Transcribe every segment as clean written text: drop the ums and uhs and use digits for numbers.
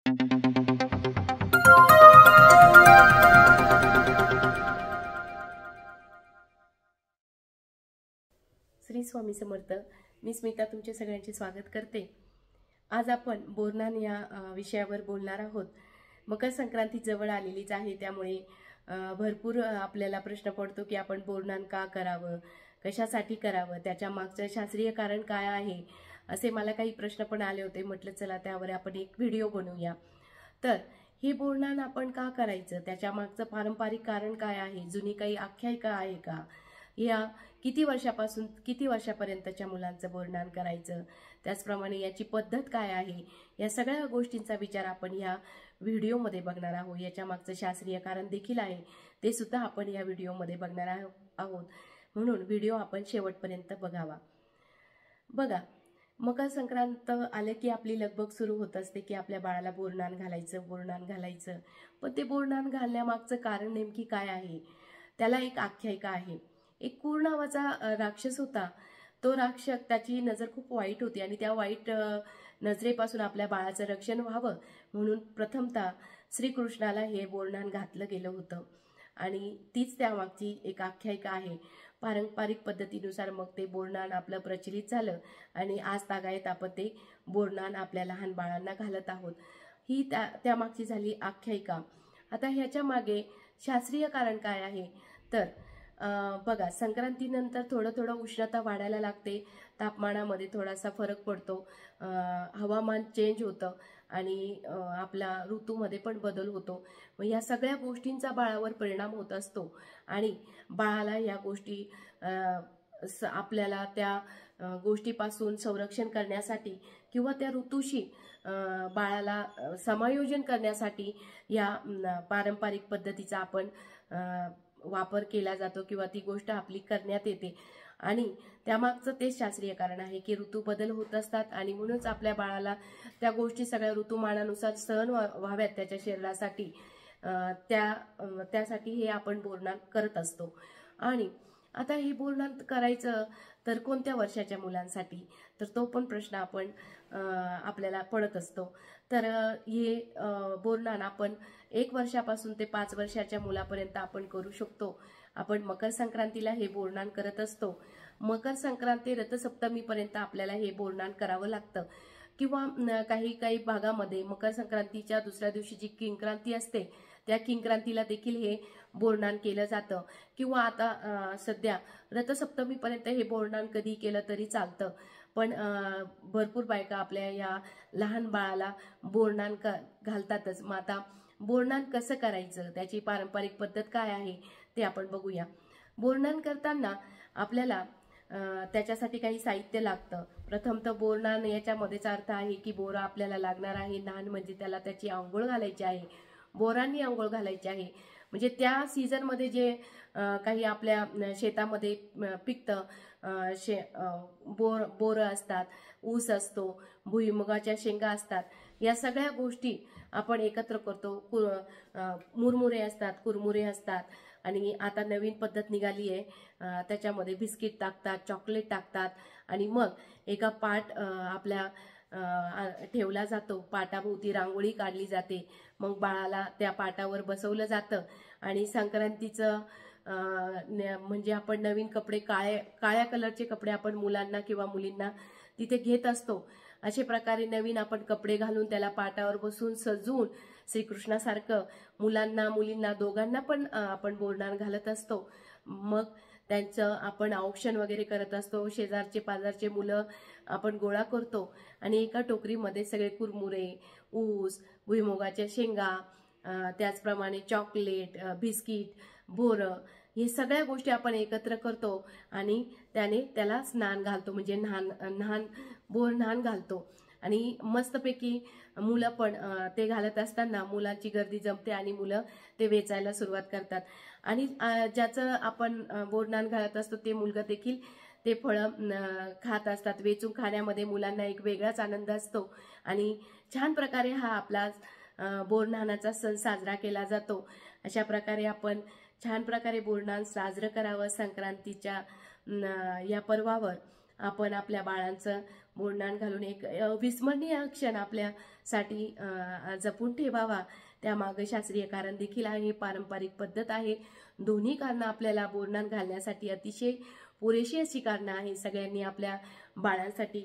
श्री स्वामी समर्थ। मी स्मिता तुमचे सगळ्यांचे स्वागत करते। आज आपण बोरनान या विषयावर बोलणार आहोत। मकर संक्रांती जवळ आलेलीच आहे, त्यामुळे भरपूर आपल्याला प्रश्न पडतो की आपण बोरनान का करावं, कशासाठी करावं, त्याच्या मागचं शास्त्रीय कारण काय आहे, असे मला काही प्रश्न पण आले होते। म्हटलं चला त्यावर आपण एक व्हिडिओ बनवूया। तर हे बोरनान आपण का करायचं, त्याच्या मागचं पारंपरिक कारण काय आहे, जुनी काही आख्यायिका आहे का, या किती वर्षापासून किती वर्षापर्यंतच्या मुलांचं बोरनान करायचं, त्याचप्रमाणे याची पद्धत काय आहे, या सगळ्या गोष्टींचा विचार आपण या व्हिडिओमध्ये बघणार आहोत। याच्या मागचं शास्त्रीय कारण देखील आहे, ते सुद्धा आपण या व्हिडिओमध्ये बघणार आहोत, म्हणून व्हिडिओ आपण शेवटपर्यंत बघावा। बघा, मकर संक्रांत आले की आपली लगबग सुरू होत असते की आपल्या बाळाला बोरनान घालायचं। पण ते बोरनान घालण्यामागचं कारण नेमकी काय आहे, त्याला एक आख्यायिका आहे। एक कूर नावाचा राक्षस होता। तो राक्षस, त्याची नजर खूप वाईट होती आणि त्या वाईट नजरेपासून आपल्या बाळाचं रक्षण व्हावं म्हणून प्रथमतः श्रीकृष्णाला हे बोरनान घातलं गेलं होतं आणि तीच त्यामागची एक आख्यायिका आहे। पारंपरिक पद्धतीनुसार मग ते बोरनान आपलं प्रचलित झालं आणि आज तागायत आपण ते बोरनान आपल्या लहान बाळांना घालत आहोत। ही त्यामागची झाली आख्यायिका। आता ह्याच्या मागे शास्त्रीय कारण काय आहे, तर बघा, संक्रांतीनंतर थोडं उष्णता वाढायला लागते, तापमानामध्ये थोडासा फरक पडतो, हवामान चेंज होतं आणि आपला ऋतूमध्ये पण बदल होतो। मग या सगळ्या गोष्टींचा बाळावर परिणाम होत असतो आणि बाळाला या गोष्टी आपल्याला त्या गोष्टीपासून संरक्षण करण्यासाठी किंवा त्या ऋतूशी बाळाला समायोजन करण्यासाठी या पारंपरिक पद्धतीचा आपण वापर केला जातो किंवा ती गोष्ट आपली करण्यात येते। आणि त्यामागचं तेच शास्त्रीय कारण आहे की ऋतू बदल होत असतात आणि म्हणूनच आपल्या बाळाला त्या गोष्टी सगळ्या ऋतुमानानुसार सहन व्हाव्यात त्याच्या शरीरासाठी, त्यासाठी हे आपण बोरनान करत असतो। आणि आता हे बोरनान करायचं तर कोणत्या वर्षाच्या मुलांसाठी, तर तो पण प्रश्न आपण आपल्याला पडत असतो। तर हे बोरनान आपण 1 वर्षापासून ते 5 वर्षाच्या मुलापर्यंत आपण करू शकतो। आपण मकर संक्रांतीला हे बोरनान करत असतो। मकर संक्रांती रथसप्तमीपर्यंत आपल्याला हे बोरनान करावं लागतं किंवा काही भागामध्ये मकर संक्रांतीच्या दुसऱ्या दिवशी जी किंक्रांती असते त्या किंक्रांतीला देखील हे बोरनान केलं जातं किंवा आता सध्या रथसप्तमीपर्यंत हे बोरनान कधी केलं तरी चालतं। पण भरपूर बायका आपल्या या लहान बाळाला बोरनान घालतातच। मग आता बोरनान कसं करायचं, त्याची पारंपरिक पद्धत काय आहे ते आपण बघूया। बोरनान करताना आपल्याला त्याच्यासाठी काही साहित्य लागतं। प्रथम तर बोरनान याच्यामध्येच अर्थ आहे की बोरा आपल्याला लागणार आहे। नान म्हणजे त्याला त्याची आंघोळ घालायची आहे, बोरांनी आंघोळ घालायची आहे। म्हणजे त्या सीझनमध्ये जे काही आपल्या शेतामध्ये पिकतं, बोरं असतात, ऊस असतो, भुईमुगाच्या शेंगा असतात, या सगळ्या गोष्टी आपण एकत्र करतो। मुरमुरे असतात, कुरमुरे असतात आणि आता नवीन पद्धत निघाली आहे, त्याच्यामध्ये बिस्किट टाकतात, चॉकलेट टाकतात आणि मग एका पाट आपल्या ठेवला जातो, पाटाभोवती रांगोळी काढली जाते, मग बाळाला त्या पाटावर बसवलं जातं आणि संक्रांतीचं म्हणजे आपण नवीन कपडे, काळ्या कलरचे कपडे आपण मुलांना किंवा मुलींना तिथे घेत असतो। अशा प्रकारे नवीन आपण कपडे घालून त्याला पाटावर बसून सजवून श्रीकृष्णासारखं मुलांना मुलींना दोघांना पण आपण बोरनान घालत असतो। मग त्यांचं आपण औक्षण वगैरे करत असतो, शेजारचे पाजारचे मुलं आपण गोळा करतो आणि एका टोकरीमध्ये सगळे कुरमुरे, ऊस, भुईमुगाच्या शेंगा, त्याचप्रमाणे चॉकलेट, बिस्किट, बोरं, हे सगळ्या गोष्टी आपण एकत्र करतो आणि त्याला स्नान घालतो, म्हणजे बोरनान घालतो। आणि मस्तपैकी मुलं पण ते घालत असताना मुलांची गर्दी जमते आणि मुलं ते वेचायला सुरुवात करतात आणि ज्याचं आपण बोरनान घालत असतो ते मुलगा देखील ते फळं खात असतात। वेचून खाण्यामध्ये मुलांना एक वेगळाच आनंद असतो आणि छान प्रकारे हा आपला बोरनानाचा सण साजरा केला जातो। अशा प्रकारे आपण छान प्रकारे बोरनान साजरं करावं। संक्रांतीच्या या पर्वावर आपण आपल्या बाळांचं बोरनान घालून एक अविस्मरणीय क्षण आपल्यासाठी जपून ठेवावा. त्यामागे शास्त्रीय कारण देखील आहे, पारंपरिक पद्धत आहे. दोन्ही कारणं आपल्याला बोरनान घालण्यासाठी अतिशय पुरेशी अशी कारणं आहे. सगळ्यांनी आपल्या बाळांसाठी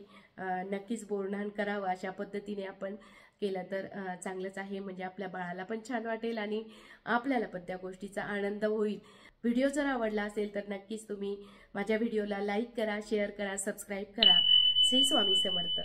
नक्कीच बोरनान करावं. अशा पद्धतीने आपण केलं तर चांगलंच आहे. म्हणजे आपल्या बाळाला पण छान वाटेल आणि आपल्याला पण त्या गोष्टीचा आनंद होईल. व्हिडिओ जर आवडला असेल तर नक्कीच तुम्ही माझ्या व्हिडिओला लाईक करा, शेअर करा, सबस्क्राईब करा. श्री स्वामी समर्थ.